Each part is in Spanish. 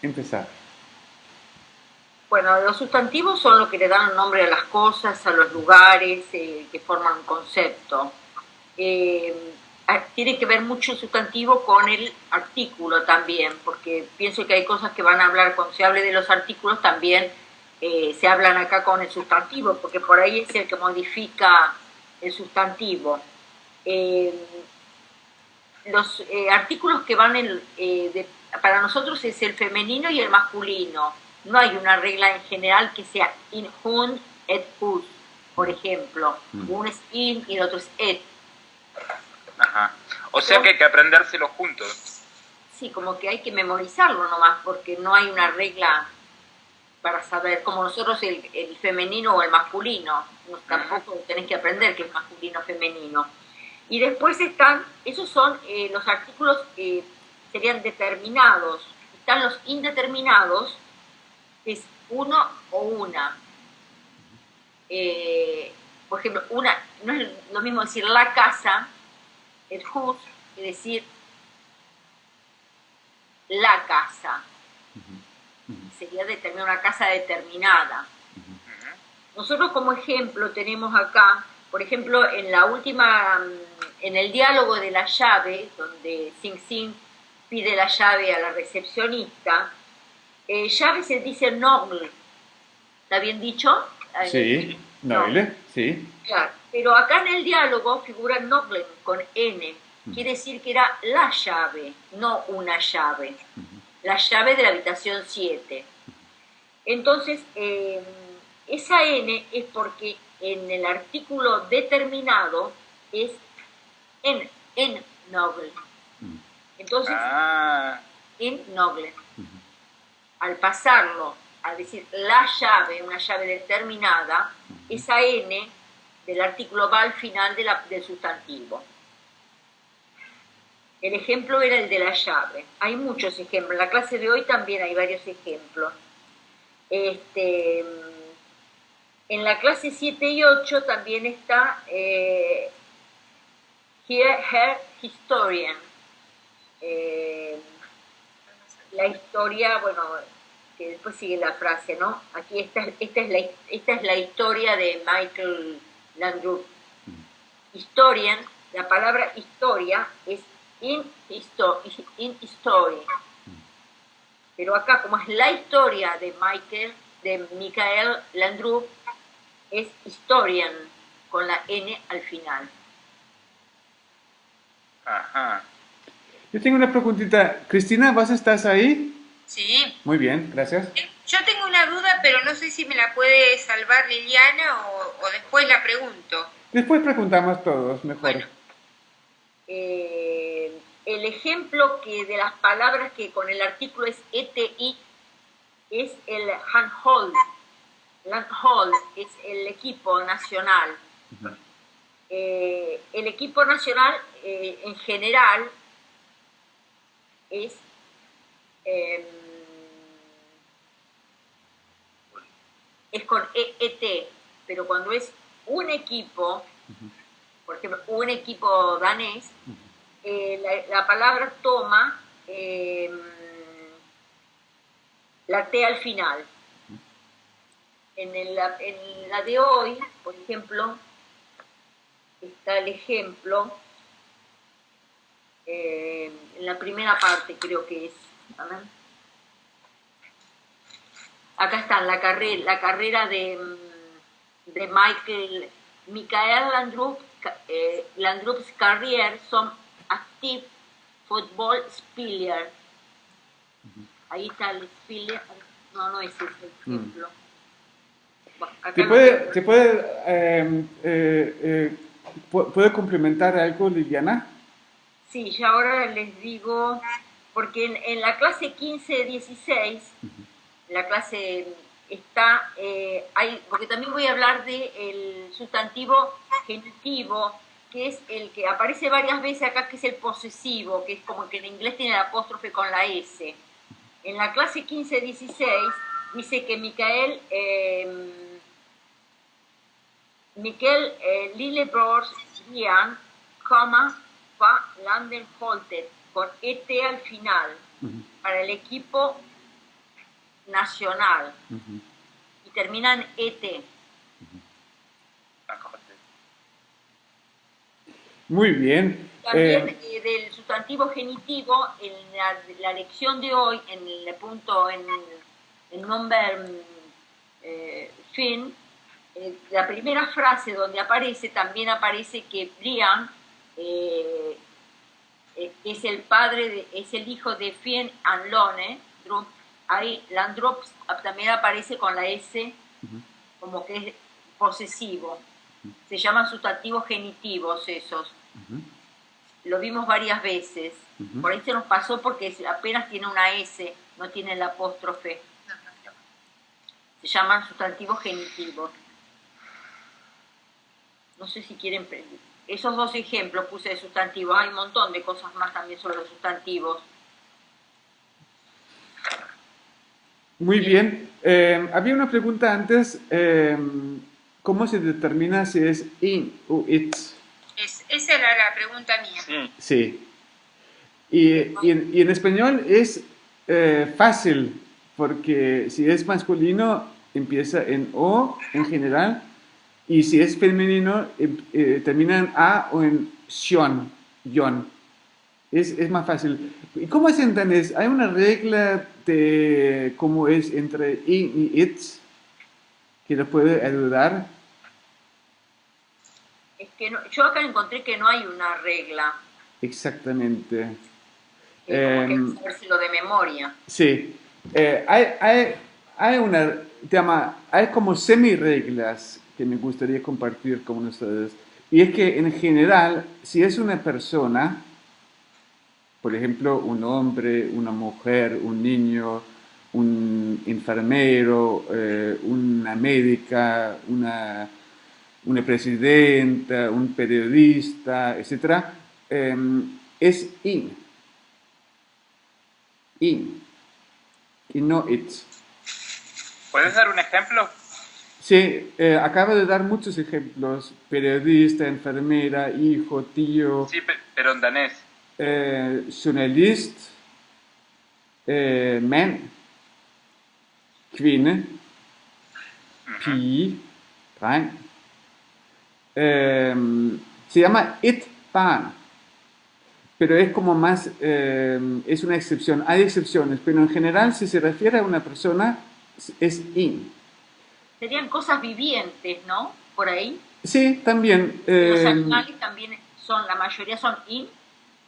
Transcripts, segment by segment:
empezar. Bueno, los sustantivos son los que le dan nombre a las cosas, a los lugares, que forman un concepto. Tiene que ver mucho el sustantivo con el artículo también, porque pienso que hay cosas que van a hablar, cuando se hable de los artículos también se hablan acá con el sustantivo, porque por ahí es el que modifica el sustantivo. Eh, los artículos que van para nosotros es el femenino y el masculino. No hay una regla en general que sea in hun et hus, por ejemplo. Mm. Uno es in y el otro es et. Ajá. O sea que hay que aprendérselo juntos. Sí, como que hay que memorizarlo nomás, porque no hay una regla para saber, como nosotros el femenino o el masculino. No, tampoco tenés que aprender que es masculino o femenino. Y después están, esos son los artículos que serían determinados. Están los indeterminados, que es uno o una. Por ejemplo, una, no es lo mismo decir la casa, el hus, que decir la casa. Sería determinar una casa determinada. Nosotros como ejemplo tenemos acá, por ejemplo, en la última, en el diálogo de la llave, donde Sing Sing pide la llave a la recepcionista, llave se dice noble. ¿Está bien dicho? Sí, No. noble, sí. Claro. Pero acá en el diálogo figura noble con N. Quiere decir que era la llave, no una llave. La llave de la habitación 7. Entonces, esa N es porque en el artículo determinado es en noble. Entonces, en noble. Al pasarlo a decir la llave, una llave determinada, esa N del artículo va al final del sustantivo. El ejemplo era el de la llave. Hay muchos ejemplos. En la clase de hoy también hay varios ejemplos. En la clase 7 y 8 también está Here, Her, Historian. La historia, bueno, que después sigue la frase, ¿no? Aquí esta es la historia de Michael Landrut. Historian, la palabra historia es in history. Pero acá, como es la historia de Michael Landrut, es historian, con la N al final. Ajá. Yo tengo una preguntita. Cristina, ¿vos estás ahí? Sí. Muy bien, gracias. Yo tengo una duda, pero no sé si me la puede salvar Liliana o después la pregunto. Después preguntamos todos, mejor. Bueno. El ejemplo que de las palabras que con el artículo es ETI es el handhold. Handhold es el equipo nacional. El equipo nacional en general es con ET, pero cuando es un equipo, por ejemplo, un equipo danés, la palabra toma la T al final. En la de hoy, por ejemplo, está el ejemplo, en la primera parte creo que es, a ver. Acá está la carrera de Michael Landrup's career som active football spiller. Ahí está el spiller. No, no es ese ejemplo. ¿Puede complementar algo, Liliana? Sí, ya ahora les digo, porque en la clase 15-16, la clase está, porque también voy a hablar del sustantivo genitivo, que es el que aparece varias veces acá, que es el posesivo, que es como que en inglés tiene el apóstrofe con la S. En la clase 15-16 dice que Michael Lillebrors Gian, va Landenholter, con ET al final, para el equipo nacional y termina en ET. Muy bien. También del sustantivo genitivo, en la lección de hoy, en el punto, en number fin, la primera frase donde aparece, también aparece que Brian es el padre, es el hijo de Fien and Lone. Ahí Landrop también aparece con la S, como que es posesivo. Se llaman sustantivos genitivos esos. Lo vimos varias veces. Por ahí se nos pasó porque apenas tiene una S, no tiene el apóstrofe. Se llaman sustantivos genitivos. No sé si quieren... Esos dos ejemplos puse de sustantivos. Hay un montón de cosas más también sobre los sustantivos. Muy bien. Había una pregunta antes. ¿Cómo se determina si es in o it? Esa era la pregunta mía. Sí. Y en español es fácil, porque si es masculino empieza en o en general, y si es femenino termina en a o en sion, yon. Es más fácil. ¿Y cómo es en danés? ¿Hay una regla de cómo es entre in y it que nos puede ayudar? Es que yo acá encontré que no hay una regla. Exactamente. Como que sabérselo de memoria. Sí. Hay hay como semi-reglas que me gustaría compartir con ustedes. Y es que en general, si es una persona, por ejemplo, un hombre, una mujer, un niño, un enfermero, una médica, una presidenta, un periodista, etc., es in. In. Y no it. ¿Puedes dar un ejemplo? Sí, acabo de dar muchos ejemplos. Periodista, enfermera, hijo, tío. Sí, pero en danés. Journalist, mand, kvinde, pige, dreng. Se llama et barn, pero es como más, es una excepción. Hay excepciones, pero en general si se refiere a una persona es in. Serían cosas vivientes, ¿no? Por ahí. Sí, también. Los animales también son, la mayoría son in.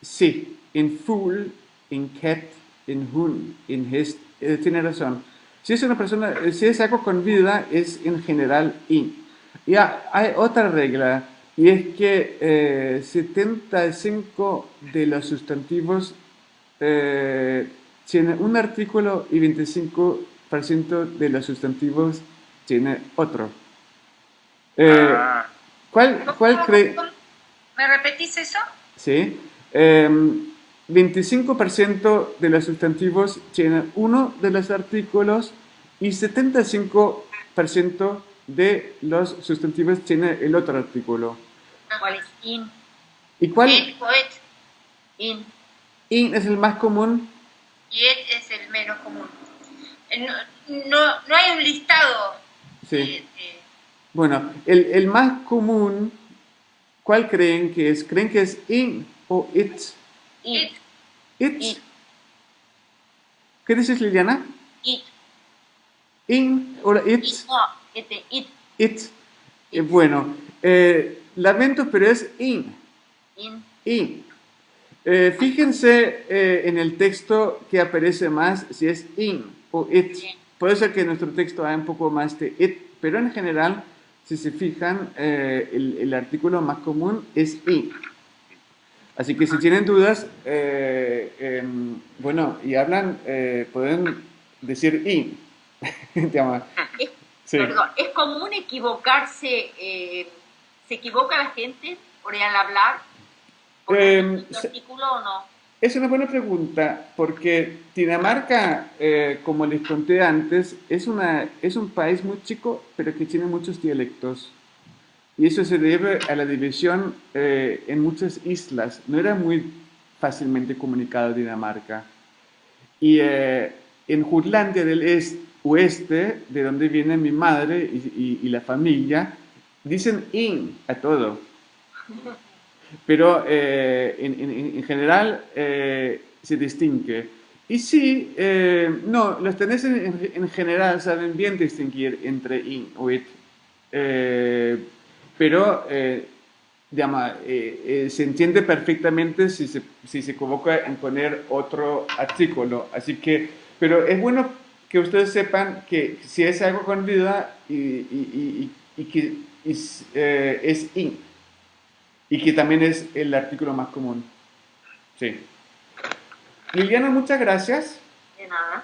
Sí, en fugl, en cat, en hund, en hest, tiene razón. Si es una persona, si es algo con vida, es en general in. Y hay otra regla, y es que 75 de los sustantivos tienen un artículo y 25% de los sustantivos tiene otro. ¿Cuál cree? ¿Me repetís eso? Sí. 25% de los sustantivos tienen uno de los artículos y 75% de los sustantivos tiene el otro artículo. ¿Cuál es in? ¿Y cuál? Et o et. In. In es el más común. Y et es el menos común. No hay un listado. Sí. Bueno, el más común, ¿cuál creen que es? ¿Creen que es in o it? It. It. It. ¿Qué dices, Liliana? It. In o it? No, it. It. Bueno, lamento, pero es in. In. In. Fíjense en el texto que aparece más si es in o it. Puede ser que en nuestro texto haya un poco más de it, pero en general, si se fijan, el artículo más común es in. Así que si tienen dudas, bueno, y hablan, pueden decir in. Sí. Perdón, ¿es común equivocarse? ¿Se equivoca la gente por al hablar? ¿Por el artículo o no? Es una buena pregunta, porque Dinamarca, como les conté antes, es un país muy chico, pero que tiene muchos dialectos. Y eso se debe a la división en muchas islas. No era muy fácilmente comunicado Dinamarca. Y en Jutlandia del oeste, de donde viene mi madre y la familia, dicen in a todo. Pero en general se distingue. Y sí, no, los tenés en general saben bien distinguir entre in o it. Pero digamos, se entiende perfectamente si se convoca en poner otro artículo. Así que, pero es bueno que ustedes sepan que si es algo con vida y que es in y que también es el artículo más común. Sí. Liliana, muchas gracias. De nada.